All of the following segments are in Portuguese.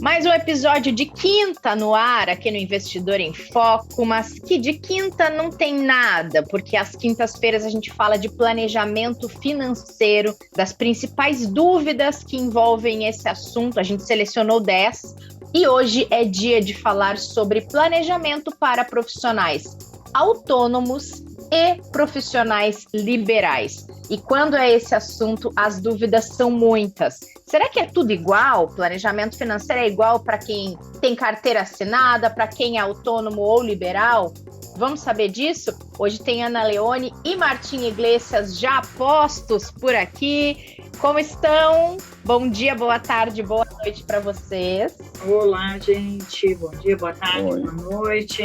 Mais um episódio de quinta no ar, aqui no Investidor em Foco, mas que de quinta não tem nada, porque às quintas-feiras a gente fala de planejamento financeiro, das principais dúvidas que envolvem esse assunto. A gente selecionou 10 e hoje é dia de falar sobre planejamento para profissionais autônomos e profissionais liberais. E quando é esse assunto, as dúvidas são muitas. Será que é tudo igual? Planejamento financeiro é igual para quem tem carteira assinada, para quem é autônomo ou liberal? Vamos saber disso? Hoje tem Ana Leone e Martim Iglesias já postos por aqui. Como estão? Bom dia, boa tarde, boa noite para vocês. Olá, gente. Bom dia, boa tarde, Oi. boa noite.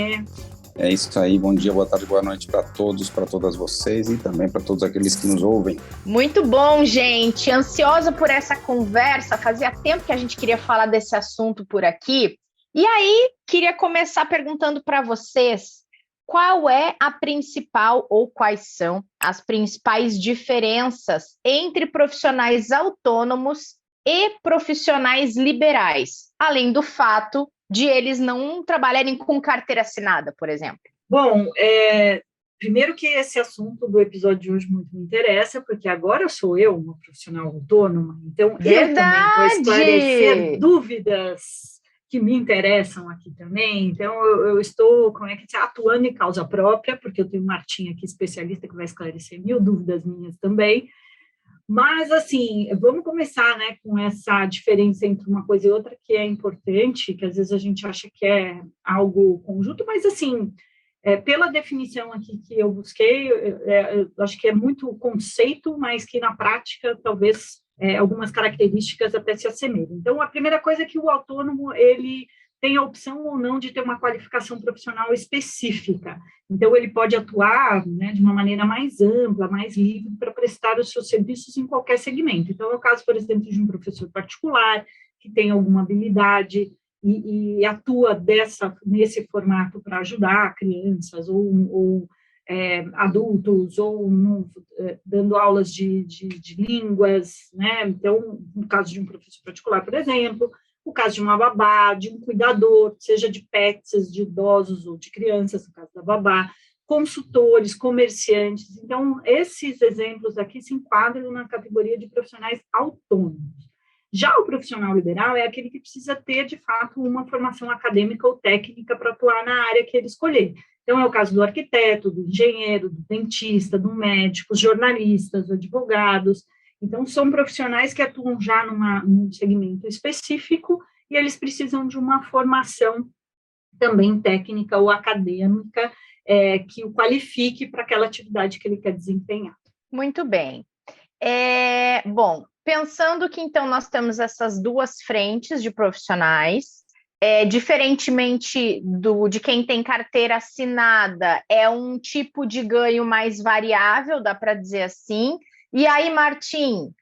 É isso aí, bom dia, boa tarde, boa noite para todos, para todas vocês e também para todos aqueles que nos ouvem. Muito bom, gente. Ansiosa por essa conversa. Fazia tempo que a gente queria falar desse assunto por aqui. E aí, queria começar perguntando para vocês qual é a principal ou quais são as principais diferenças entre profissionais autônomos e profissionais liberais, além do fato de eles não trabalharem com carteira assinada, por exemplo. Bom, primeiro que esse assunto do episódio de hoje muito me interessa, porque agora sou eu uma profissional autônoma, então eu também vou esclarecer dúvidas que me interessam aqui também. Então eu estou, atuando em causa própria, porque eu tenho o Martim aqui, especialista, que vai esclarecer 1000 dúvidas minhas também. Mas, assim, vamos começar, né, com essa diferença entre uma coisa e outra, que é importante, que às vezes a gente acha que é algo conjunto, mas, assim, pela definição aqui que eu busquei, eu acho que é muito conceito, mas que na prática, talvez, algumas características até se assemelhem. Então, a primeira coisa é que o autônomo, ele tem a opção ou não de ter uma qualificação profissional específica. Então, ele pode atuar, né, de uma maneira mais ampla, mais livre, para prestar os seus serviços em qualquer segmento. Então, é o caso, por exemplo, de um professor particular, que tem alguma habilidade e atua nesse formato para ajudar crianças ou adultos, ou dando aulas de línguas, né? Então, no caso de um professor particular, por exemplo, o caso de uma babá, de um cuidador, seja de pets, de idosos ou de crianças, no caso da babá, consultores, comerciantes. Então, esses exemplos aqui se enquadram na categoria de profissionais autônomos. Já o profissional liberal é aquele que precisa ter, de fato, uma formação acadêmica ou técnica para atuar na área que ele escolher. Então, é o caso do arquiteto, do engenheiro, do dentista, do médico, jornalistas, advogados. Então, são profissionais que atuam já num segmento específico e eles precisam de uma formação também técnica ou acadêmica que o qualifique para aquela atividade que ele quer desempenhar. Muito bem. Bom, pensando que, então, nós temos essas duas frentes de profissionais, diferentemente de quem tem carteira assinada, é um tipo de ganho mais variável, dá para dizer assim. E aí, Martim,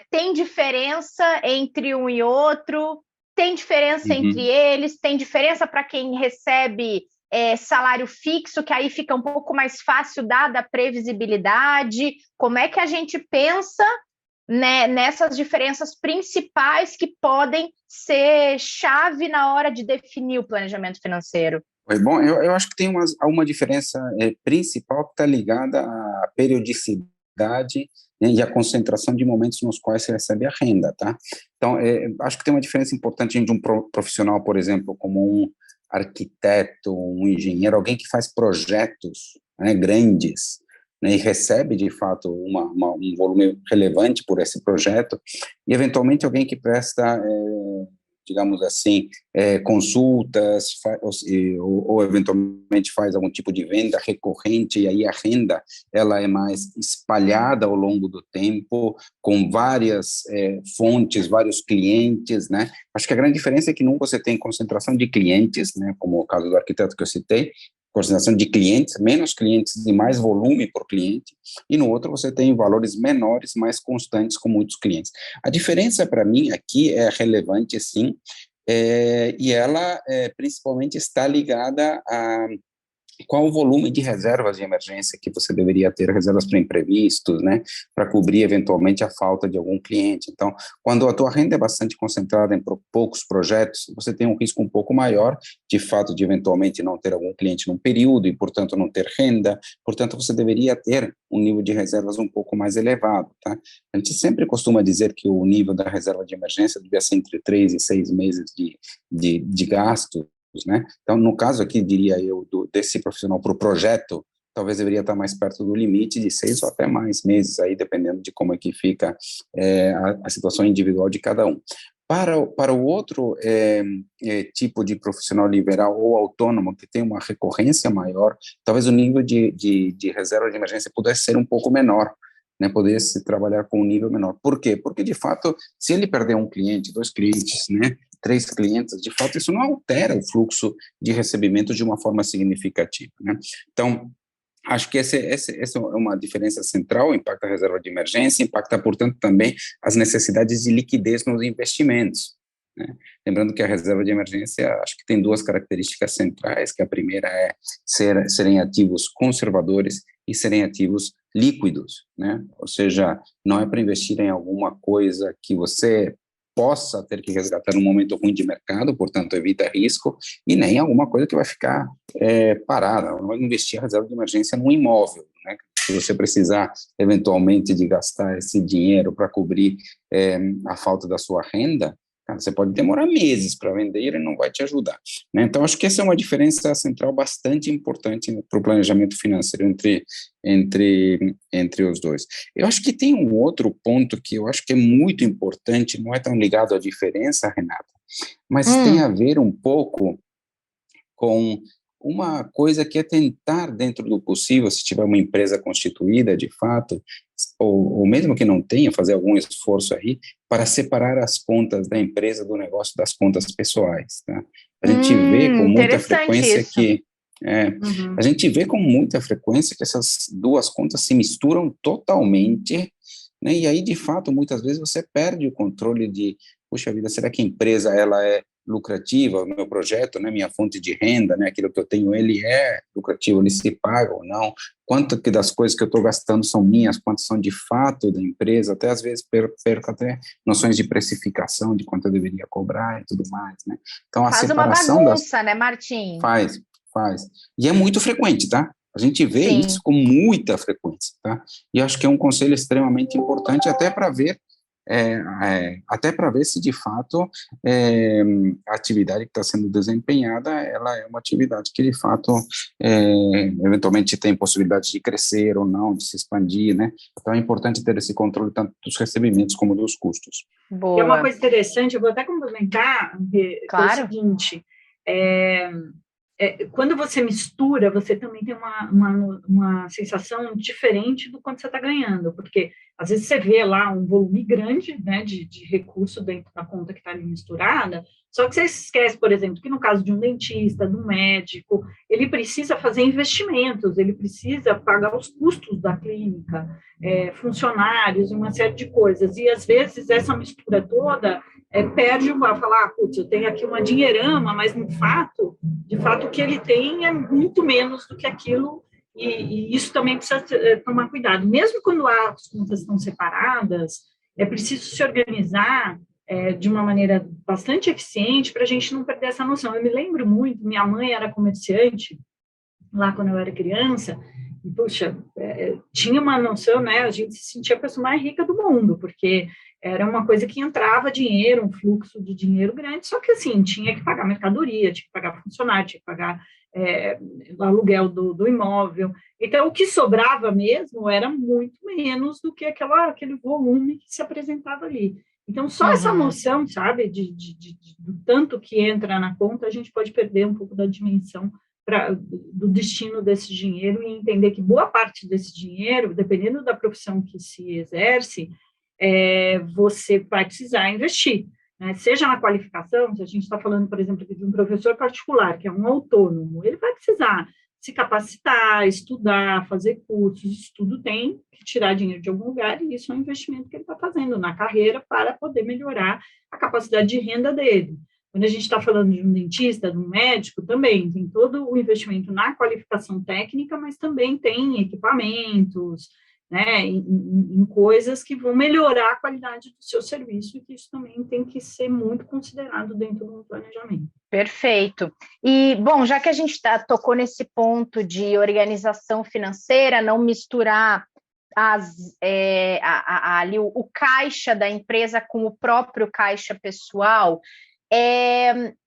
tem diferença entre um e outro? Tem diferença entre eles? Tem diferença para quem recebe salário fixo, que aí fica um pouco mais fácil, dada a previsibilidade? Como é que a gente pensa, né, nessas diferenças principais que podem ser chave na hora de definir o planejamento financeiro? Bom, eu acho que tem uma diferença principal que está ligada à periodicidade, né, e a concentração de momentos nos quais se recebe a renda, tá? Então, acho que tem uma diferença importante entre um profissional, por exemplo, como um arquiteto, um engenheiro, alguém que faz projetos, né, grandes, né, e recebe, de fato, um volume relevante por esse projeto, e, eventualmente, alguém que presta digamos assim, consultas, ou eventualmente faz algum tipo de venda recorrente, e aí a renda ela é mais espalhada ao longo do tempo, com várias fontes, vários clientes, né? Acho que a grande diferença é que num você tem concentração de clientes, né, como o caso do arquiteto que eu citei, concentração de clientes, menos clientes e mais volume por cliente, e no outro você tem valores menores, mais constantes com muitos clientes. A diferença para mim aqui é relevante, sim, e ela principalmente está ligada qual o volume de reservas de emergência que você deveria ter, reservas para imprevistos, né, para cobrir eventualmente a falta de algum cliente. Então, quando a tua renda é bastante concentrada em poucos projetos, você tem um risco um pouco maior, de fato, de eventualmente não ter algum cliente num período e, portanto, não ter renda. Portanto, você deveria ter um nível de reservas um pouco mais elevado, tá? A gente sempre costuma dizer que o nível da reserva de emergência devia ser entre 3 e 6 meses de gasto, né? Então, no caso aqui, diria eu, desse profissional para o projeto, talvez deveria estar mais perto do limite de 6 ou até mais meses, aí dependendo de como é que fica a situação individual de cada um. Para o outro tipo de profissional liberal ou autônomo que tem uma recorrência maior, talvez o nível de reserva de emergência pudesse ser um pouco menor, né, poder-se trabalhar com um nível menor. Por quê? Porque, de fato, se ele perder um cliente, 2 clientes, né, 3 clientes, de fato, isso não altera o fluxo de recebimento de uma forma significativa, né? Então, acho que essa é uma diferença central, impacta a reserva de emergência, impacta, portanto, também as necessidades de liquidez nos investimentos, né? Lembrando que a reserva de emergência, acho que tem 2 características centrais, que a primeira é serem ativos conservadores e serem ativos líquidos, né? Ou seja, não é para investir em alguma coisa que você possa ter que resgatar num momento ruim de mercado, portanto, evita risco, e nem alguma coisa que vai ficar parada. Não vai investir a reserva de emergência num imóvel, né? Se você precisar, eventualmente, de gastar esse dinheiro para cobrir a falta da sua renda, cara, você pode demorar meses para vender e ele não vai te ajudar, né? Então, acho que essa é uma diferença central bastante importante para o planejamento financeiro entre os dois. Eu acho que tem um outro ponto que eu acho que é muito importante, não é tão ligado à diferença, Renata, mas tem a ver um pouco com uma coisa que é tentar, dentro do possível, se tiver uma empresa constituída, de fato, ou mesmo que não tenha, fazer algum esforço aí, para separar as contas da empresa do negócio das contas pessoais, tá? A gente vê com muita frequência isso. que a gente vê com muita frequência que essas 2 contas se misturam totalmente, né? E aí, de fato, muitas vezes você perde o controle de, puxa vida, será que a empresa ela é lucrativa, o meu projeto, né, minha fonte de renda, né, aquilo que eu tenho, ele é lucrativo, ele se paga ou não, quanto que das coisas que eu estou gastando são minhas, quantas são de fato da empresa, até às vezes perco até noções de precificação, de quanto eu deveria cobrar e tudo mais, né. Então, a separação uma bagunça, né, Martim? Faz. E é muito frequente, tá? A gente vê isso com muita frequência, tá? E acho que é um conselho extremamente importante até para ver se de fato a atividade que está sendo desempenhada, ela é uma atividade que de fato eventualmente tem possibilidade de crescer ou não, de se expandir, né? Então é importante ter esse controle tanto dos recebimentos como dos custos. Boa. E é uma coisa interessante, eu vou até complementar, claro. É o seguinte, quando você mistura, você também tem uma sensação diferente do quanto você está ganhando, porque às vezes você vê lá um volume grande, né, de recurso dentro da conta que está ali misturada, só que você esquece, por exemplo, que no caso de um dentista, de um médico, ele precisa fazer investimentos, ele precisa pagar os custos da clínica, funcionários, uma série de coisas, e às vezes essa mistura toda perde a falar, putz, eu tenho aqui uma dinheirama, mas de fato o que ele tem é muito menos do que aquilo, e isso também precisa tomar cuidado. Mesmo quando as contas estão separadas, é preciso se organizar de uma maneira bastante eficiente para a gente não perder essa noção. Eu me lembro muito, minha mãe era comerciante lá quando eu era criança, e, puxa, tinha uma noção, né, a gente se sentia a pessoa mais rica do mundo, porque era uma coisa que entrava dinheiro, um fluxo de dinheiro grande, só que, assim, tinha que pagar mercadoria, tinha que pagar funcionário, tinha que pagar aluguel do imóvel. Então, o que sobrava mesmo era muito menos do que aquele volume que se apresentava ali. Então, só essa noção, sabe, do tanto que entra na conta, a gente pode perder um pouco da dimensão do destino desse dinheiro e entender que boa parte desse dinheiro, dependendo da profissão que se exerce, você vai precisar investir, né? Seja na qualificação, se a gente está falando, por exemplo, de um professor particular, que é um autônomo, ele vai precisar se capacitar, estudar, fazer cursos, isso tudo tem que tirar dinheiro de algum lugar, e isso é um investimento que ele está fazendo na carreira para poder melhorar a capacidade de renda dele. Quando a gente está falando de um dentista, de um médico, também tem todo o investimento na qualificação técnica, mas também tem equipamentos, né, em coisas que vão melhorar a qualidade do seu serviço, e que isso também tem que ser muito considerado dentro do planejamento. Perfeito. E, bom, já que a gente tocou nesse ponto de organização financeira, não misturar ali o caixa da empresa com o próprio caixa pessoal,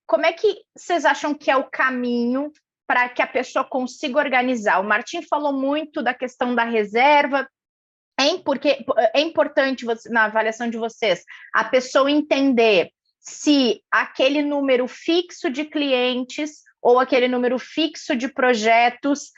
como é que vocês acham que é o caminho para que a pessoa consiga organizar? O Martim falou muito da questão da reserva. Porque é importante, na avaliação de vocês, a pessoa entender se aquele número fixo de clientes ou aquele número fixo de projetos,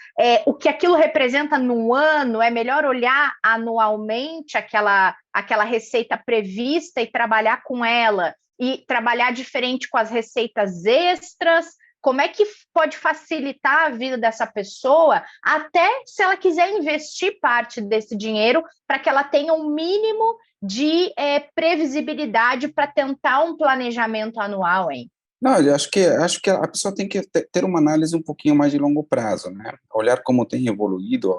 o que aquilo representa no ano, é melhor olhar anualmente aquela receita prevista e trabalhar com ela, e trabalhar diferente com as receitas extras. Como é que pode facilitar a vida dessa pessoa, até se ela quiser investir parte desse dinheiro, para que ela tenha um mínimo de previsibilidade para tentar um planejamento anual, hein? Não, eu acho que a pessoa tem que ter uma análise um pouquinho mais de longo prazo, né? Olhar como tem evoluído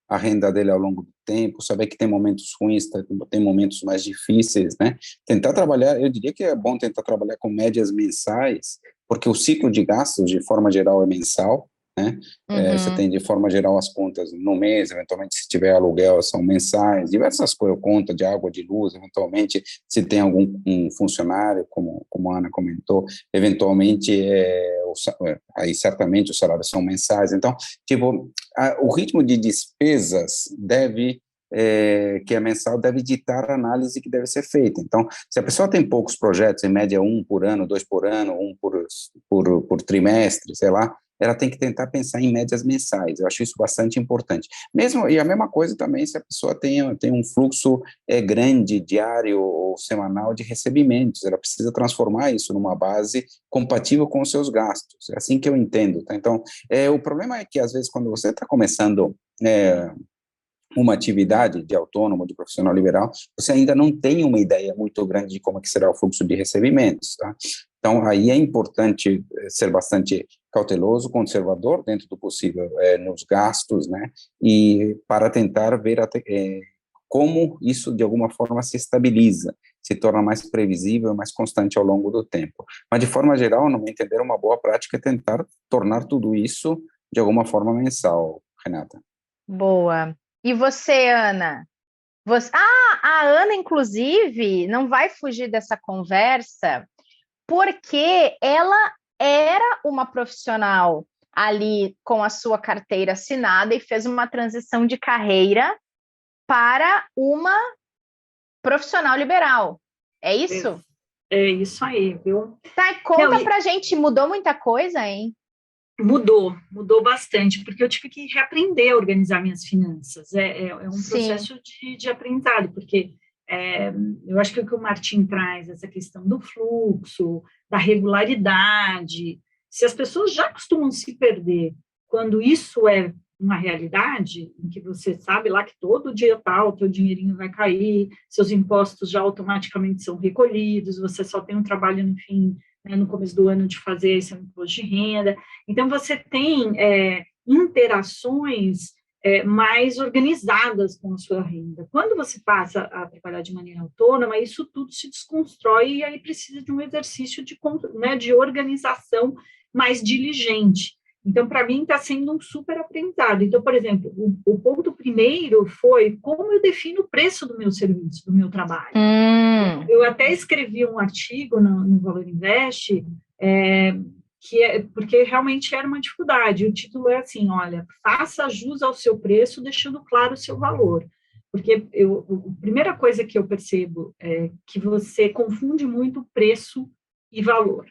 a renda dele ao longo do tempo, saber que tem momentos ruins, tem momentos mais difíceis, né? Tentar trabalhar, eu diria que é bom tentar trabalhar com médias mensais, porque o ciclo de gastos, de forma geral, é mensal, né? Você tem, de forma geral, as contas no mês, eventualmente, se tiver aluguel, são mensais, diversas coisas, conta de água, de luz, eventualmente, se tem algum funcionário, como a Ana comentou, eventualmente, aí certamente os salários são mensais. Então, tipo, o ritmo de despesas que é mensal, deve ditar a análise que deve ser feita. Então, se a pessoa tem poucos projetos, em média 1 por ano, 2 por ano, 1 por trimestre, sei lá, ela tem que tentar pensar em médias mensais. Eu acho isso bastante importante. E a mesma coisa também se a pessoa tem um fluxo grande, diário ou semanal de recebimentos. Ela precisa transformar isso numa base compatível com os seus gastos. É assim que eu entendo. Tá? Então, o problema é que, às vezes, quando você está começando uma atividade de autônomo, de profissional liberal, você ainda não tem uma ideia muito grande de como é que será o fluxo de recebimentos, tá? Então, aí é importante ser bastante cauteloso, conservador, dentro do possível, nos gastos, né? E para tentar ver como isso, de alguma forma, se estabiliza, se torna mais previsível, mais constante ao longo do tempo. Mas, de forma geral, no meu entender, uma boa prática é tentar tornar tudo isso, de alguma forma, mensal, Renata. Boa. E você, Ana? A Ana, inclusive, não vai fugir dessa conversa, porque ela era uma profissional ali com a sua carteira assinada e fez uma transição de carreira para uma profissional liberal. É isso? É isso aí, viu? Tá, conta pra gente, mudou muita coisa, hein? Mudou bastante, porque eu tive que reaprender a organizar minhas finanças. É um processo de aprendizado, porque eu acho que o Martim traz, essa questão do fluxo, da regularidade, se as pessoas já costumam se perder quando isso é uma realidade, em que você sabe lá que todo dia tal, o teu dinheirinho vai cair, seus impostos já automaticamente são recolhidos, você só tem um trabalho no fim, né, no começo do ano, de fazer esse imposto de renda. Então, você tem interações mais organizadas com a sua renda. Quando você passa a trabalhar de maneira autônoma, isso tudo se desconstrói, e aí precisa de um exercício de organização mais diligente. Então, para mim, está sendo um super aprendizado. Então, por exemplo, o ponto primeiro foi como eu defino o preço do meu serviço, do meu trabalho. Eu até escrevi um artigo no Valor Invest, porque realmente era uma dificuldade. O título é assim, olha, faça jus ao seu preço, deixando claro o seu valor. Porque a primeira coisa que eu percebo é que você confunde muito preço e valor.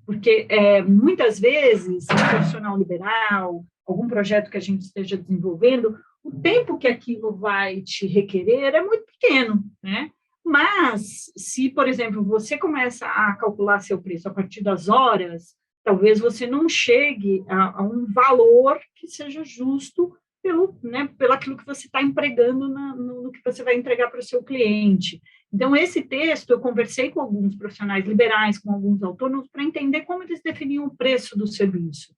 Porque muitas vezes, um profissional liberal, algum projeto que a gente esteja desenvolvendo, o tempo que aquilo vai te requerer é muito pequeno, né? Mas, se, por exemplo, você começa a calcular seu preço a partir das horas, talvez você não chegue a um valor que seja justo pelo aquilo que você está empregando no que você vai entregar para o seu cliente. Então, esse texto, eu conversei com alguns profissionais liberais, com alguns autônomos, para entender como eles definiam o preço do serviço,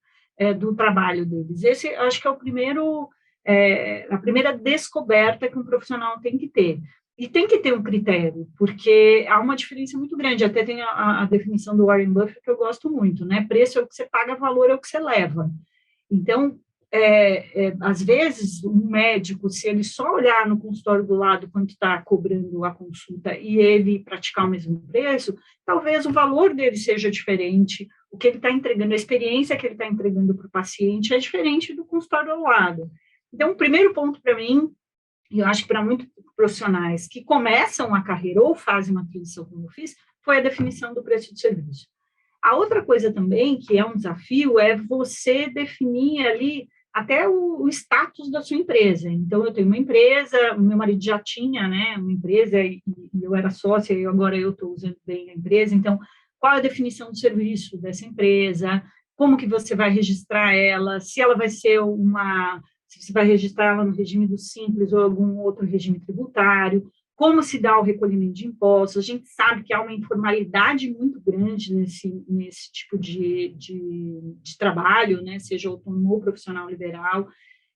do trabalho deles. Esse, eu acho que é a primeira descoberta que um profissional tem que ter. E tem que ter um critério, porque há uma diferença muito grande. Até tem a definição do Warren Buffett, que eu gosto muito, né? Preço é o que você paga, valor é o que você leva. Então, às vezes, um médico, se ele só olhar no consultório do lado quanto está cobrando a consulta e ele praticar o mesmo preço, talvez o valor dele seja diferente, o que ele está entregando, a experiência que ele está entregando para o paciente é diferente do consultório ao lado. Então, o primeiro ponto para mim, e eu acho que para muitos profissionais que começam a carreira ou fazem uma transição como eu fiz, foi a definição do preço do serviço. A outra coisa também, que é um desafio, é você definir ali até o status da sua empresa. Então, eu tenho uma empresa, o meu marido já tinha, né, uma empresa, e eu era sócia, e agora eu estou usando bem a empresa. Então, qual é a definição do serviço dessa empresa? Como que você vai registrar ela? Se ela vai ser se você vai registrar ela no regime do Simples ou algum outro regime tributário, como se dá o recolhimento de impostos. A gente sabe que há uma informalidade muito grande nesse tipo de trabalho, né, seja autônomo ou profissional liberal.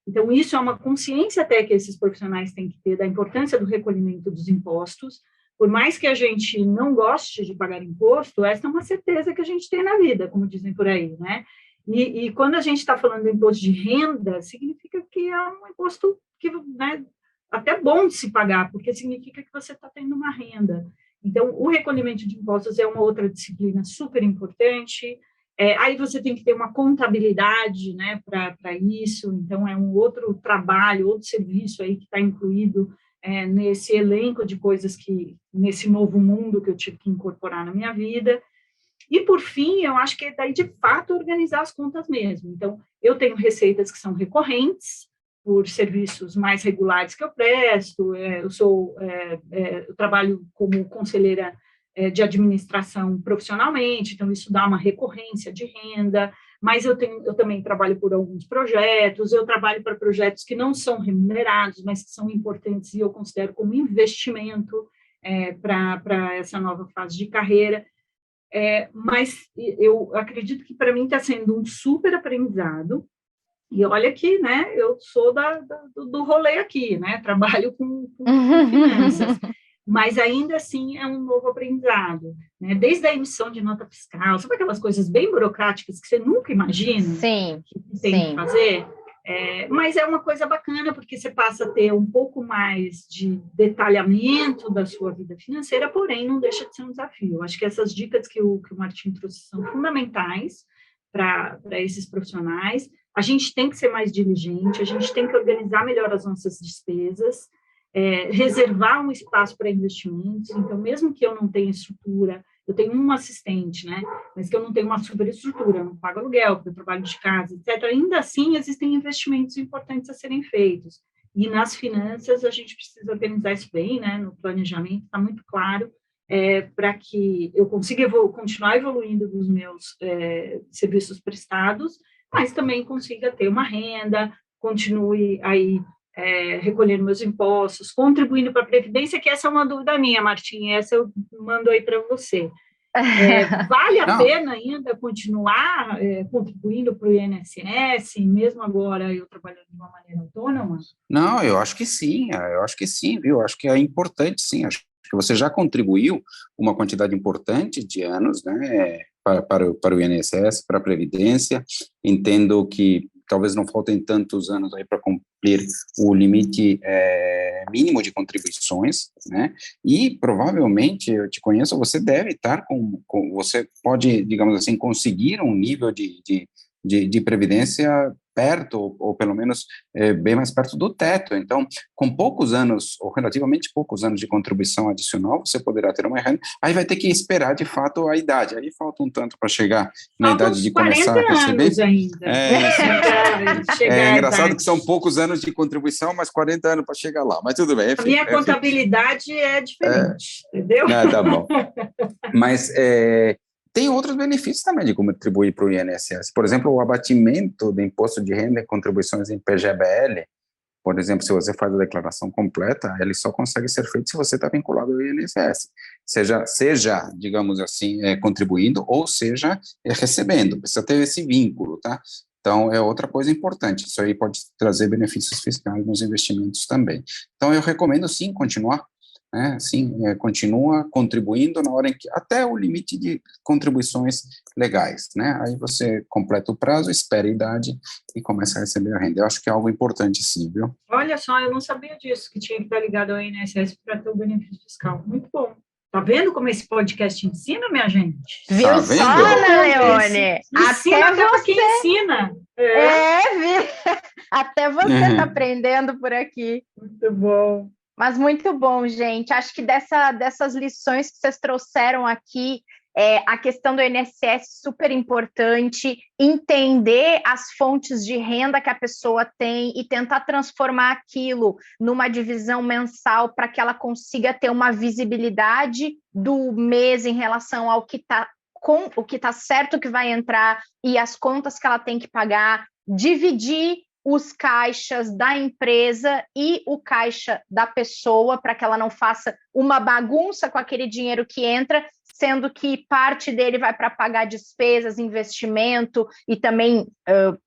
Então, isso é uma consciência até que esses profissionais têm que ter da importância do recolhimento dos impostos. Por mais que a gente não goste de pagar imposto, essa é uma certeza que a gente tem na vida, como dizem por aí, né? E quando a gente está falando do imposto de renda, significa que é um imposto que, né, até bom de se pagar, porque significa que você está tendo uma renda. Então, o recolhimento de impostos é uma outra disciplina super importante. Aí você tem que ter uma contabilidade, né, para isso. Então, é um outro trabalho, outro serviço aí que está incluído nesse elenco de coisas nesse novo mundo que eu tive que incorporar na minha vida. E, por fim, eu acho que é daí, de fato, organizar as contas mesmo. Então, eu tenho receitas que são recorrentes, por serviços mais regulares que eu presto, eu trabalho como conselheira de administração profissionalmente, então isso dá uma recorrência de renda, mas eu também trabalho por alguns projetos, eu trabalho para projetos que não são remunerados, mas que são importantes e eu considero como investimento para essa nova fase de carreira. Mas eu acredito que para mim está sendo um super aprendizado. E olha que, né, eu sou do rolê aqui, né, trabalho com finanças, mas ainda assim é um novo aprendizado, né, desde a emissão de nota fiscal, sabe aquelas coisas bem burocráticas que você nunca imagina que tem que fazer? Mas é uma coisa bacana, porque você passa a ter um pouco mais de detalhamento da sua vida financeira, porém não deixa de ser um desafio. Acho que essas dicas que o Martim trouxe são fundamentais para esses profissionais. A gente tem que ser mais diligente, a gente tem que organizar melhor as nossas despesas, reservar um espaço para investimentos. Então, mesmo que eu não tenha estrutura, eu tenho um assistente, né, mas que eu não tenho uma superestrutura, eu não pago aluguel, porque eu trabalho de casa, etc. Ainda assim, existem investimentos importantes a serem feitos. E nas finanças, a gente precisa organizar isso bem, né, no planejamento, está muito claro, para que eu consiga continuar evoluindo dos meus serviços prestados, mas também consiga ter uma renda, continue aí recolhendo meus impostos, contribuindo para a Previdência, que essa é uma dúvida minha, Martim, essa eu mando aí para você. Vale a pena ainda continuar contribuindo para o INSS, mesmo agora eu trabalhando de uma maneira autônoma? Não, eu acho que sim, viu? Eu acho que é importante, sim, acho que você já contribuiu uma quantidade importante de anos, né, para o INSS, para a Previdência. Entendo que talvez não faltem tantos anos aí para cumprir o limite mínimo de contribuições, né, e provavelmente, eu te conheço, você deve estar você pode, digamos assim, conseguir um nível de previdência perto, ou pelo menos bem mais perto do teto. Então, com poucos anos, ou relativamente poucos anos de contribuição adicional, você poderá ter uma renda. Aí vai ter que esperar, de fato, a idade. Aí falta um tanto para chegar na idade de começar a receber. Ainda. É engraçado que são poucos anos de contribuição, mas 40 anos para chegar lá. Mas tudo bem. Enfim, a minha contabilidade é diferente, entendeu? Tá bom. Mas tem outros benefícios também de contribuir para o INSS. Por exemplo, o abatimento do imposto de renda e contribuições em PGBL Por exemplo, se você faz a declaração completa, ele só consegue ser feito se você está vinculado ao INSS, seja digamos assim, contribuindo ou seja recebendo, precisa ter esse vínculo, tá? Então, é outra coisa importante, isso aí pode trazer benefícios fiscais nos investimentos também. Então, eu recomendo sim continuar, né, sim, continua contribuindo na hora em que, até o limite de contribuições legais, né, aí você completa o prazo, espera a idade e começa a receber a renda. Eu acho que é algo importante sim, viu? Olha só, eu não sabia disso, que tinha que estar ligado ao INSS para ter o benefício fiscal. Muito bom. Tá vendo como esse podcast ensina, minha gente? Viu tá só, Ana Leone? Ensina até para quem ensina. Até você tá aprendendo por aqui. Muito bom. Mas muito bom, gente. Acho que dessas lições que vocês trouxeram aqui, a questão do INSS super importante, entender as fontes de renda que a pessoa tem e tentar transformar aquilo numa divisão mensal para que ela consiga ter uma visibilidade do mês em relação ao que está certo que vai entrar e as contas que ela tem que pagar, dividir os caixas da empresa e o caixa da pessoa, para que ela não faça uma bagunça com aquele dinheiro que entra, sendo que parte dele vai para pagar despesas, investimento e também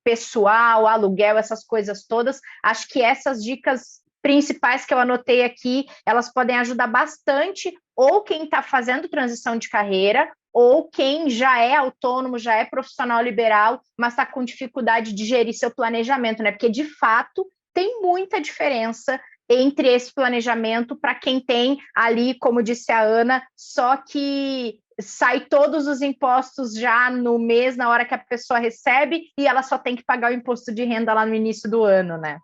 pessoal, aluguel, essas coisas todas. Acho que essas dicas principais que eu anotei aqui, elas podem ajudar bastante ou quem está fazendo transição de carreira, ou quem já é autônomo, já é profissional liberal, mas está com dificuldade de gerir seu planejamento, né? Porque, de fato, tem muita diferença entre esse planejamento para quem tem ali, como disse a Ana, só que sai todos os impostos já no mês, na hora que a pessoa recebe, e ela só tem que pagar o imposto de renda lá no início do ano, né?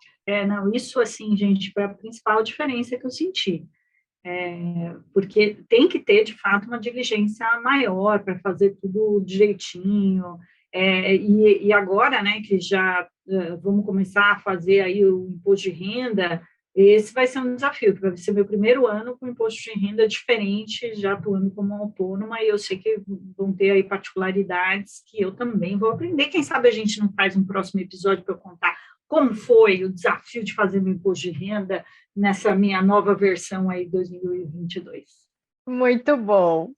Não, isso assim, gente, foi a principal diferença que eu senti. Porque tem que ter, de fato, uma diligência maior para fazer tudo direitinho, e agora, né, que já vamos começar a fazer aí o imposto de renda, esse vai ser um desafio, porque vai ser meu primeiro ano com imposto de renda diferente, já atuando como autônoma, e eu sei que vão ter aí particularidades que eu também vou aprender. Quem sabe a gente não faz um próximo episódio para eu contar como foi o desafio de fazer meu imposto de renda nessa minha nova versão aí 2022. Muito bom.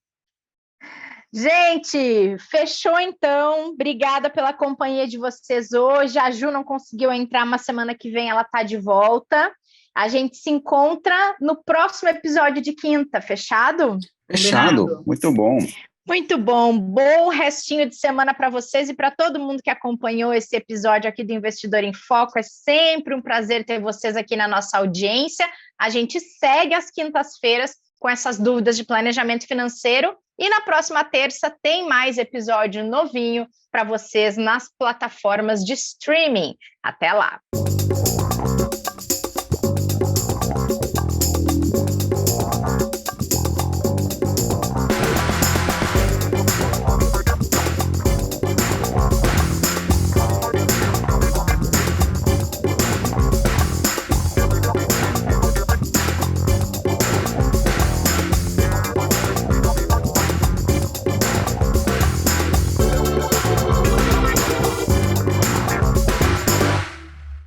Gente, fechou então. Obrigada pela companhia de vocês hoje. A Ju não conseguiu entrar, mas semana que vem ela está de volta. A gente se encontra no próximo episódio de quinta. Fechado? Fechado. Muito bom. Muito bom, bom restinho de semana para vocês e para todo mundo que acompanhou esse episódio aqui do Investidor em Foco. É sempre um prazer ter vocês aqui na nossa audiência. A gente segue às quintas-feiras com essas dúvidas de planejamento financeiro e na próxima terça tem mais episódio novinho para vocês nas plataformas de streaming. Até lá!